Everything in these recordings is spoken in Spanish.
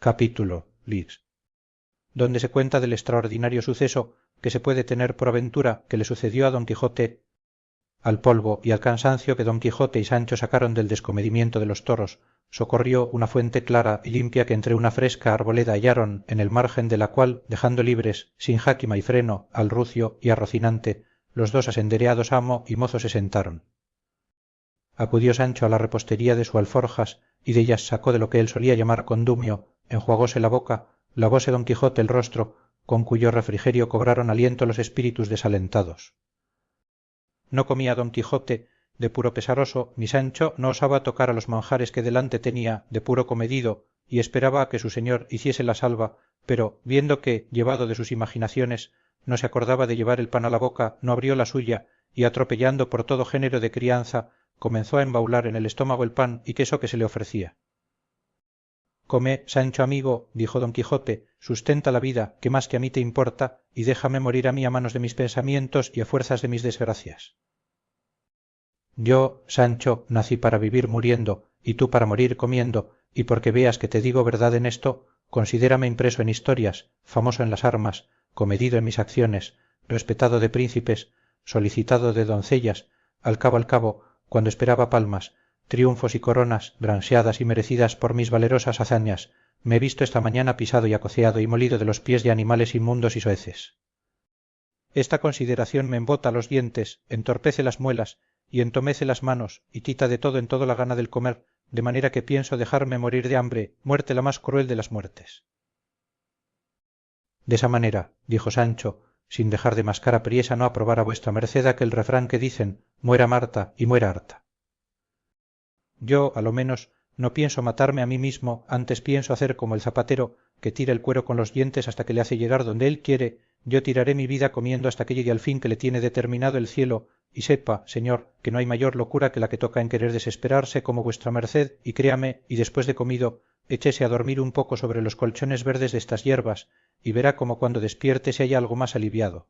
capítulo lix donde se cuenta del extraordinario suceso que se puede tener por aventura que le sucedió a don quijote, al polvo y al cansancio que don quijote y sancho sacaron del descomedimiento de los toros, socorrió una fuente clara y limpia que entre una fresca arboleda hallaron, en el margen de la cual, dejando libres sin jáquima y freno al rucio y a rocinante, los dos asendereados amo y mozo se sentaron. Acudió Sancho a la repostería de su alforjas y dellas sacó de lo que él solía llamar condumio, enjuagóse la boca, lavóse don quijote el rostro, con cuyo refrigerio cobraron aliento los espíritus desalentados. No comía don quijote de puro pesaroso, ni Sancho no osaba tocar a los manjares que delante tenía de puro comedido, y esperaba a que su señor hiciese la salva, pero viendo que, llevado de sus imaginaciones, no se acordaba de llevar el pan a la boca, no abrió la suya, y atropellando por todo género de crianza, comenzó a embaular en el estómago el pan y queso que se le ofrecía. Come, Sancho amigo, dijo don quijote, sustenta la vida, que más que a mí te importa, y déjame morir a mí a manos de mis pensamientos y a fuerzas de mis desgracias. Yo, Sancho, nací para vivir muriendo, y tú para morir comiendo, y porque veas que te digo verdad en esto, considérame impreso en historias, famoso en las armas, comedido en mis acciones, respetado de príncipes, solicitado de doncellas, al cabo, cuando esperaba palmas, triunfos y coronas, granseadas y merecidas por mis valerosas hazañas, me he visto esta mañana pisado y acoceado y molido de los pies de animales inmundos y soeces. Esta consideración me embota los dientes, entorpece las muelas, y entomece las manos, y quita de todo en todo la gana del comer, de manera que pienso dejarme morir de hambre, muerte la más cruel de las muertes. Desa manera, dijo Sancho, sin dejar de mascar apriesa no aprobar a vuestra merced aquel refrán que dicen, muera Marta y muera harta. Yo, a lo menos, no pienso matarme a mí mismo, antes pienso hacer como el zapatero, que tira el cuero con los dientes hasta que le hace llegar donde él quiere, yo tiraré mi vida comiendo hasta que llegue al fin que le tiene determinado el cielo, y sepa, señor, que no hay mayor locura que la que toca en querer desesperarse como vuestra merced, y créame, y después de comido, échese a dormir un poco sobre los colchones verdes de estas hierbas, y verá como cuando despierte se halla algo más aliviado.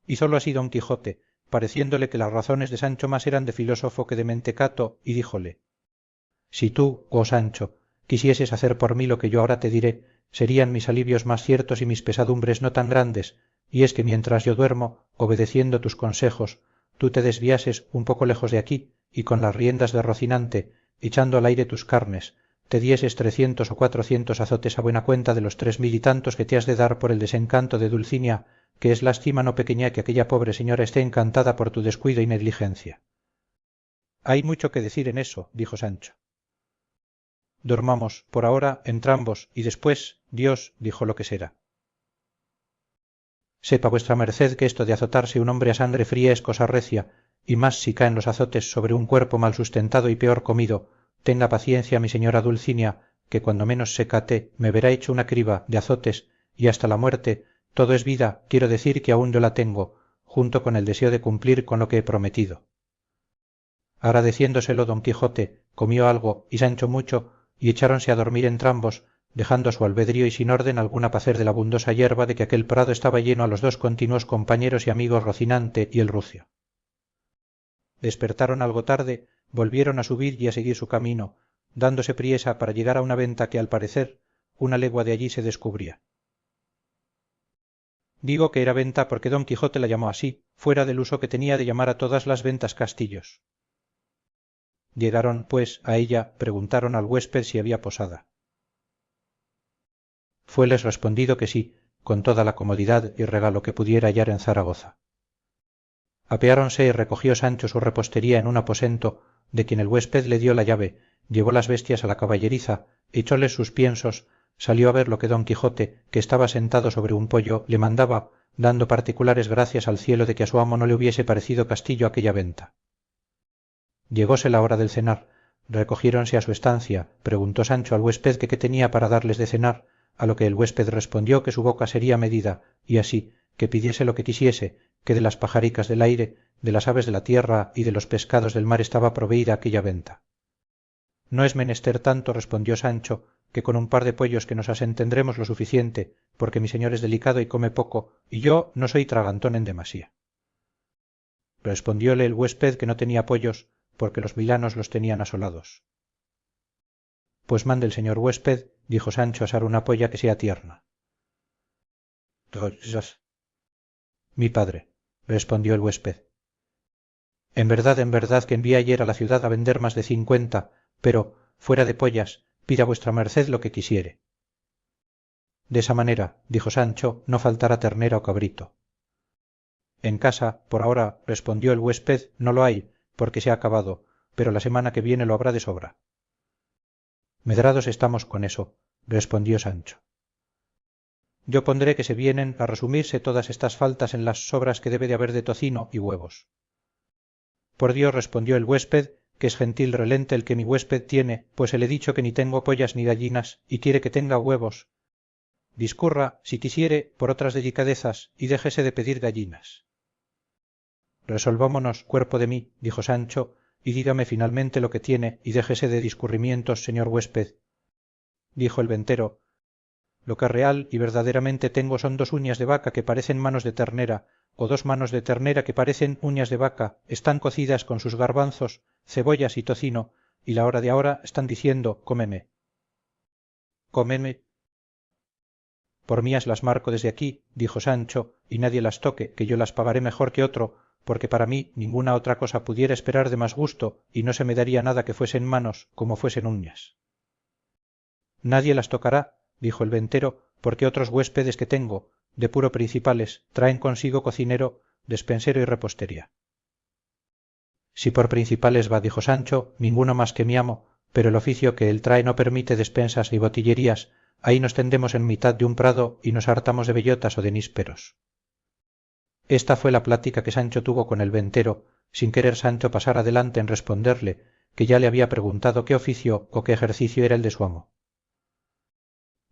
Hízolo así don Quijote, pareciéndole que las razones de Sancho más eran de filósofo que de mentecato, y díjole: si tú, oh Sancho, quisieses hacer por mí lo que yo ahora te diré, serían mis alivios más ciertos y mis pesadumbres no tan grandes, y es que mientras yo duermo, obedeciendo tus consejos, tú te desviases un poco lejos de aquí, y con las riendas de Rocinante, echando al aire tus carnes, te dieses 300 o 400 azotes a buena cuenta de los 3000 y tantos que te has de dar por el desencanto de Dulcinea, que es lástima no pequeña que aquella pobre señora esté encantada por tu descuido y negligencia. Hay mucho que decir en eso, dijo Sancho. Dormamos, por ahora, entrambos, y después, Dios dijo lo que será. Sepa vuestra merced que esto de azotarse un hombre a sangre fría es cosa recia, y más si caen los azotes sobre un cuerpo mal sustentado y peor comido. Tenga paciencia mi señora Dulcinea, que cuando menos se cate me verá hecho una criba de azotes, y hasta la muerte, todo es vida, quiero decir que aún yo la tengo, junto con el deseo de cumplir con lo que he prometido. Agradeciéndoselo don Quijote, comió algo y Sancho mucho, y echáronse a dormir entrambos, dejando a su albedrío y sin orden alguna pacer de la abundosa hierba de que aquel prado estaba lleno a los dos continuos compañeros y amigos Rocinante y el rucio. Despertaron algo tarde, volvieron a subir y a seguir su camino, dándose priesa para llegar a una venta que al parecer una legua de allí se descubría. Digo que era venta porque don Quijote la llamó así, fuera del uso que tenía de llamar a todas las ventas castillos. Llegaron, pues, a ella, preguntaron al huésped si había posada. Fueles respondido que sí, con toda la comodidad y regalo que pudiera hallar en Zaragoza. Apeáronse y recogió Sancho su repostería en un aposento, de quien el huésped le dio la llave, llevó las bestias a la caballeriza, echóles sus piensos, salió a ver lo que don Quijote, que estaba sentado sobre un poyo, le mandaba, dando particulares gracias al cielo de que a su amo no le hubiese parecido castillo aquella venta. Llegóse la hora del cenar, recogiéronse a su estancia, preguntó Sancho al huésped que qué tenía para darles de cenar, a lo que el huésped respondió que su boca sería medida, y así, que pidiese lo que quisiese, que de las pajaricas del aire, de las aves de la tierra y de los pescados del mar estaba proveída aquella venta. No es menester tanto, respondió Sancho, que con un par de pollos que nos asentendremos lo suficiente, porque mi señor es delicado y come poco, y yo no soy tragantón en demasía. Respondióle el huésped que no tenía pollos, porque los milanos los tenían asolados. Pues mande el señor huésped dijo Sancho, asar una polla que sea tierna. Mi padre, respondió el huésped. En verdad que envié ayer a la ciudad a vender más de 50, pero, fuera de pollas, pida vuestra merced lo que quisiere. De esa manera, dijo Sancho, no faltará ternera o cabrito. En casa, por ahora, respondió el huésped, no lo hay, porque se ha acabado, pero la semana que viene lo habrá de sobra. Medrados estamos con eso, respondió Sancho. Yo pondré que se vienen a resumirse todas estas faltas en las sobras que debe de haber de tocino y huevos. Por Dios, respondió el huésped, que es gentil relente el que mi huésped tiene, pues se le he dicho que ni tengo pollas ni gallinas, y quiere que tenga huevos. Discurra, si quisiere, por otras delicadezas, y déjese de pedir gallinas. Resolvámonos, cuerpo de mí, dijo Sancho, y dígame finalmente lo que tiene, y déjese de discurrimientos, señor huésped. Dijo el ventero, lo que real y verdaderamente tengo son 2 uñas de vaca que parecen manos de ternera, o 2 manos de ternera que parecen uñas de vaca, están cocidas con sus garbanzos, cebollas y tocino, y la hora de ahora están diciendo, cómeme. Cómeme. Por mías las marco desde aquí, dijo Sancho, y nadie las toque, que yo las pagaré mejor que otro, porque para mí ninguna otra cosa pudiera esperar de más gusto, y no se me daría nada que fuesen manos como fuesen uñas. Nadie las tocará, dijo el ventero, porque otros huéspedes que tengo, de puro principales, traen consigo cocinero, despensero y repostería. Si por principales va, dijo Sancho, ninguno más que mi amo, pero el oficio que él trae no permite despensas ni botillerías, ahí nos tendemos en mitad de un prado y nos hartamos de bellotas o de nísperos. Esta fue la plática que Sancho tuvo con el ventero, sin querer Sancho pasar adelante en responderle, que ya le había preguntado qué oficio o qué ejercicio era el de su amo.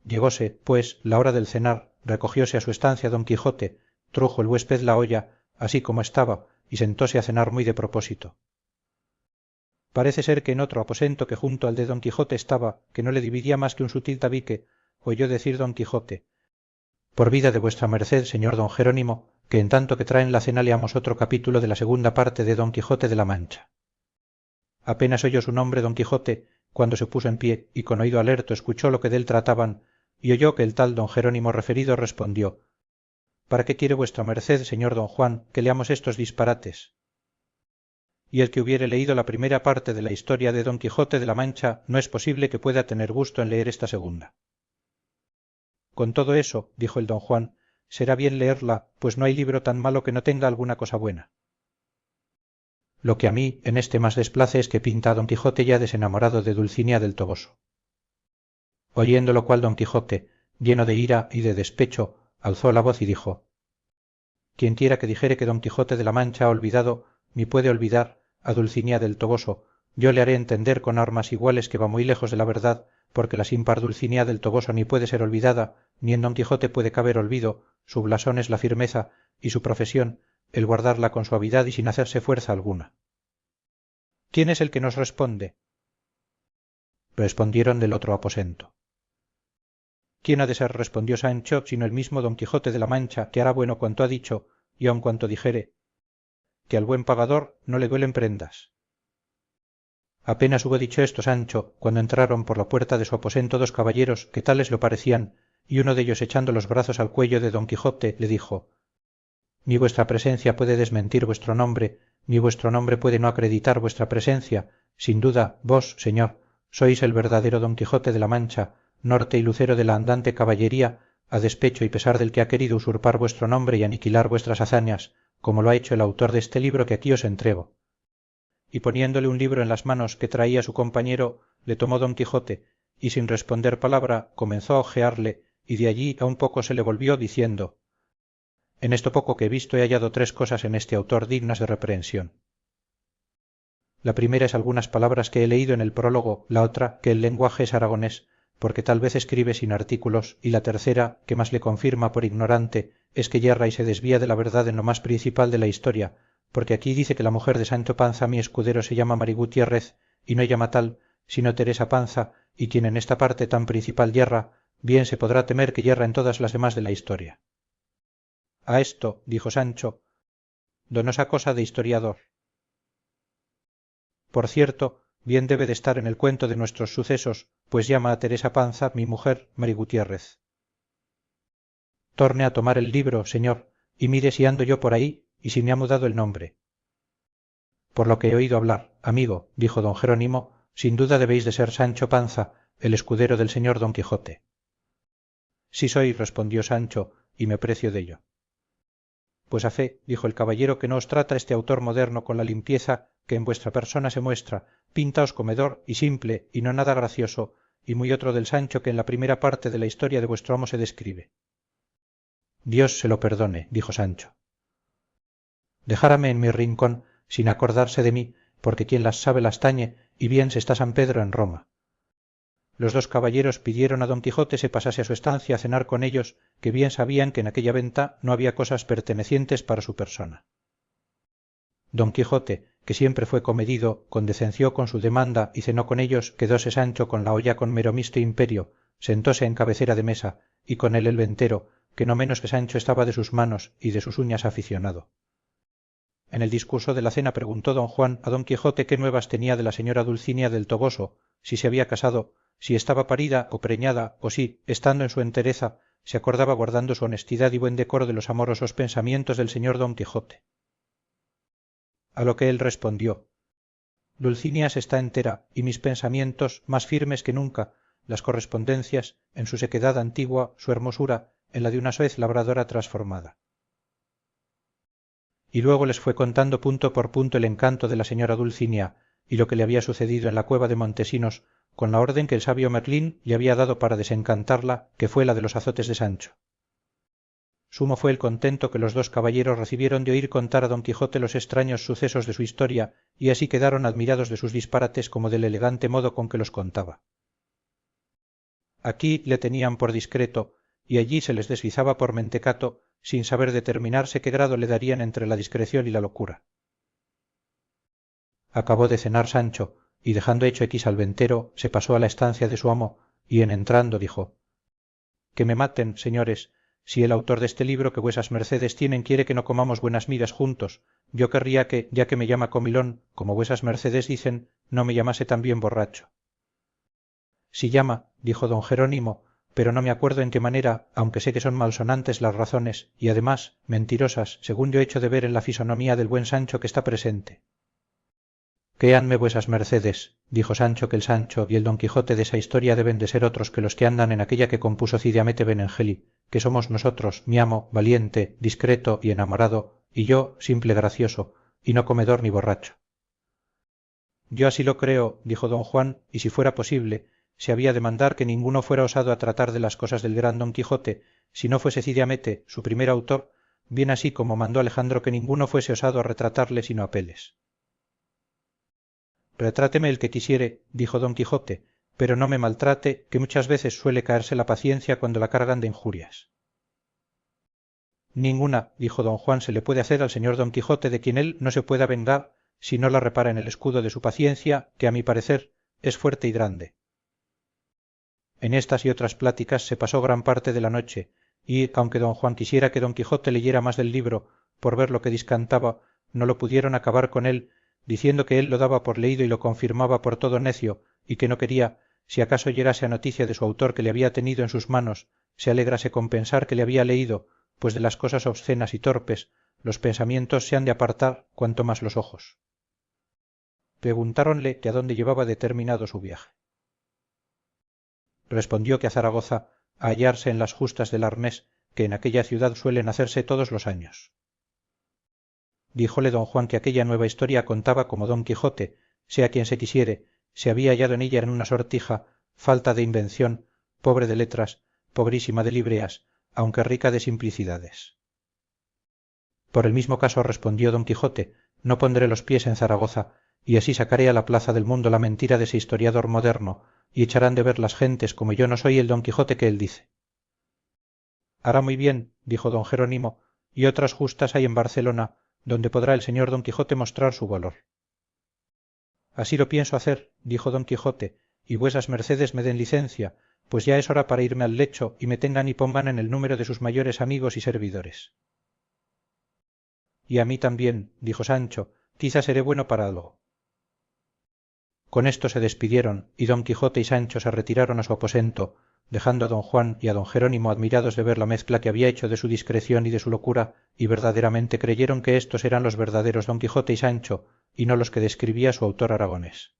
Llegóse, pues, la hora del cenar, recogióse a su estancia don Quijote, trujo el huésped la olla, así como estaba, y sentóse a cenar muy de propósito. Parece ser que en otro aposento que junto al de don Quijote estaba, que no le dividía más que un sutil tabique, oyó decir don Quijote, por vida de vuestra merced, señor don Jerónimo, que en tanto que traen la cena leamos otro capítulo de la segunda parte de don Quijote de la Mancha. Apenas oyó su nombre don Quijote, cuando se puso en pie y con oído alerto escuchó lo que dél trataban, y oyó que el tal don Jerónimo referido respondió, ¿para qué quiere vuestra merced, señor don Juan, que leamos estos disparates? Y el que hubiere leído la primera parte de la historia de don Quijote de la Mancha no es posible que pueda tener gusto en leer esta segunda. Con todo eso, dijo el don Juan, será bien leerla, pues no hay libro tan malo que no tenga alguna cosa buena. Lo que a mí en este más desplace es que pinta a don Quijote ya desenamorado de Dulcinea del Toboso. Oyendo lo cual don Quijote, lleno de ira y de despecho, alzó la voz y dijo, quienquiera que dijere que don Quijote de la Mancha ha olvidado, ni puede olvidar, a Dulcinea del Toboso, yo le haré entender con armas iguales que va muy lejos de la verdad, porque la sin par Dulcinea del Toboso ni puede ser olvidada, ni en don Quijote puede caber olvido, su blasón es la firmeza, y su profesión, el guardarla con suavidad y sin hacerse fuerza alguna. ¿Quién es el que nos responde? Respondieron del otro aposento. ¿Quién ha de ser, respondió Sancho, sino el mismo don Quijote de la Mancha, que hará bueno cuanto ha dicho, y aun cuanto dijere, que al buen pagador no le duelen prendas? Apenas hubo dicho esto Sancho, cuando entraron por la puerta de su aposento 2 caballeros que tales lo parecían, y uno de ellos echando los brazos al cuello de don Quijote le dijo, ni vuestra presencia puede desmentir vuestro nombre, ni vuestro nombre puede no acreditar vuestra presencia, sin duda, vos, señor, sois el verdadero don Quijote de la Mancha, norte y lucero de la andante caballería, a despecho y pesar del que ha querido usurpar vuestro nombre y aniquilar vuestras hazañas, como lo ha hecho el autor de este libro que aquí os entrego. Y poniéndole un libro en las manos que traía su compañero, le tomó don Quijote, y sin responder palabra comenzó a hojearle, y de allí a un poco se le volvió diciendo, en esto poco que he visto he hallado 3 cosas en este autor dignas de reprehensión. La primera es algunas palabras que he leído en el prólogo, la otra que el lenguaje es aragonés, porque tal vez escribe sin artículos, y la tercera, que más le confirma por ignorante, es que yerra y se desvía de la verdad en lo más principal de la historia, porque aquí dice que la mujer de Sancho Panza mi escudero se llama Mari Gutiérrez, y no llama tal, sino Teresa Panza, y quien en esta parte tan principal yerra, bien se podrá temer que yerra en todas las demás de la historia. A esto, dijo Sancho, donosa cosa de historiador. Por cierto, bien debe de estar en el cuento de nuestros sucesos, pues llama a Teresa Panza mi mujer Mari Gutiérrez. Torne a tomar el libro, señor, y mire si ando yo por ahí y si me ha mudado el nombre. Por lo que he oído hablar, amigo, dijo don Jerónimo, sin duda debéis de ser Sancho Panza, el escudero del señor Don Quijote. Sí soy, respondió Sancho, y me precio dello. Pues a fe, dijo el caballero, que no os trata este autor moderno con la limpieza que en vuestra persona se muestra, pintaos comedor y simple y no nada gracioso, y muy otro del Sancho que en la primera parte de la historia de vuestro amo se describe. Dios se lo perdone, dijo Sancho. Dejárame en mi rincón, sin acordarse de mí, porque quien las sabe las tañe, y bien se está San Pedro en Roma. Los dos caballeros pidieron a don Quijote se pasase a su estancia a cenar con ellos, que bien sabían que en aquella venta no había cosas pertenecientes para su persona. Don Quijote, que siempre fue comedido, condecenció con su demanda y cenó con ellos, quedóse Sancho con la olla con meromisto imperio, sentóse en cabecera de mesa, y con él el ventero, que no menos que Sancho estaba de sus manos y de sus uñas aficionado. En el discurso de la cena preguntó don Juan a don Quijote qué nuevas tenía de la señora Dulcinea del Toboso, si se había casado, si estaba parida o preñada, o si, estando en su entereza, se acordaba guardando su honestidad y buen decoro de los amorosos pensamientos del señor don Quijote. A lo que él respondió: Dulcineas está entera, y mis pensamientos más firmes que nunca, las correspondencias, en su sequedad antigua, su hermosura, en la de una soez labradora transformada. Y luego les fue contando punto por punto el encanto de la señora Dulcinea, y lo que le había sucedido en la cueva de Montesinos, con la orden que el sabio Merlín le había dado para desencantarla, que fue la de los azotes de Sancho. Sumo fue el contento que los dos caballeros recibieron de oír contar a don Quijote los extraños sucesos de su historia, y así quedaron admirados de sus disparates como del elegante modo con que los contaba. Aquí le tenían por discreto, y allí se les deslizaba por mentecato, sin saber determinarse qué grado le darían entre la discreción y la locura. Acabó de cenar Sancho, y dejando hecho equis al ventero, se pasó a la estancia de su amo, y en entrando dijo: Que me maten, señores, si el autor deste libro que vuesas mercedes tienen quiere que no comamos buenas migas juntos. Yo querría que, ya que me llama comilón, como vuesas mercedes dicen, no me llamase también borracho. Si llama, dijo don Jerónimo, pero no me acuerdo en qué manera, aunque sé que son malsonantes las razones, y además mentirosas, según yo echo de ver en la fisonomía del buen Sancho que está presente. Créanme vuesas mercedes, dijo Sancho, que el Sancho y el don Quijote de esa historia deben de ser otros que los que andan en aquella que compuso Cide Hamete Benengeli, que somos nosotros, mi amo, valiente, discreto y enamorado, y yo, simple gracioso, y no comedor ni borracho. Yo así lo creo, dijo don Juan, y si fuera posible, se había de mandar que ninguno fuera osado a tratar de las cosas del gran don Quijote, si no fuese Cide Hamete, su primer autor, bien así como mandó Alejandro que ninguno fuese osado a retratarle sino Apeles. Retráteme el que quisiere, dijo don Quijote, pero no me maltrate, que muchas veces suele caerse la paciencia cuando la cargan de injurias. Ninguna, dijo don Juan, se le puede hacer al señor don Quijote de quien él no se pueda vengar si no la repara en el escudo de su paciencia, que a mi parecer es fuerte y grande. En estas y otras pláticas se pasó gran parte de la noche, y aunque don Juan quisiera que don Quijote leyera más del libro, por ver lo que discantaba, no lo pudieron acabar con él, diciendo que él lo daba por leído y lo confirmaba por todo necio, y que no quería, si acaso llegase a noticia de su autor que le había tenido en sus manos, se alegrase con pensar que le había leído, pues de las cosas obscenas y torpes los pensamientos se han de apartar cuanto más los ojos. Preguntáronle que a dónde llevaba determinado su viaje. Respondió que a Zaragoza, a hallarse en las justas del Arnés, que en aquella ciudad suelen hacerse todos los años. Díjole don Juan que aquella nueva historia contaba como don Quijote, sea quien se quisiere, se había hallado en ella en una sortija, falta de invención, pobre de letras, pobrísima de libreas, aunque rica de simplicidades. Por el mismo caso respondió don Quijote, no pondré los pies en Zaragoza, y así sacaré a la plaza del mundo la mentira de ese historiador moderno, y echarán de ver las gentes como yo no soy el don Quijote que él dice. Hará muy bien, dijo don Jerónimo, y otras justas hay en Barcelona, donde podrá el señor don Quijote mostrar su valor. Así lo pienso hacer, dijo don Quijote, y vuesas mercedes me den licencia, pues ya es hora para irme al lecho y me tengan y pongan en el número de sus mayores amigos y servidores. Y a mí también, dijo Sancho, quizá seré bueno para algo. con esto se despidieron y don quijote y sancho se retiraron a su aposento dejando a don juan y a don jerónimo admirados de ver la mezcla que había hecho de su discreción y de su locura y verdaderamente creyeron que éstos eran los verdaderos don quijote y sancho y no los que describía su autor aragonés.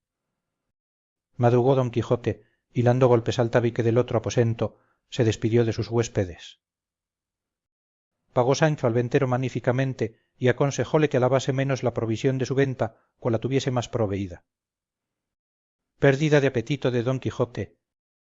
madrugó don quijote y dando golpes al tabique del otro aposento se despidió de sus huéspedes. pagó sancho al ventero magníficamente y aconsejóle que alabase menos la provisión de su venta cual la tuviese más proveída. pérdida de apetito de don quijote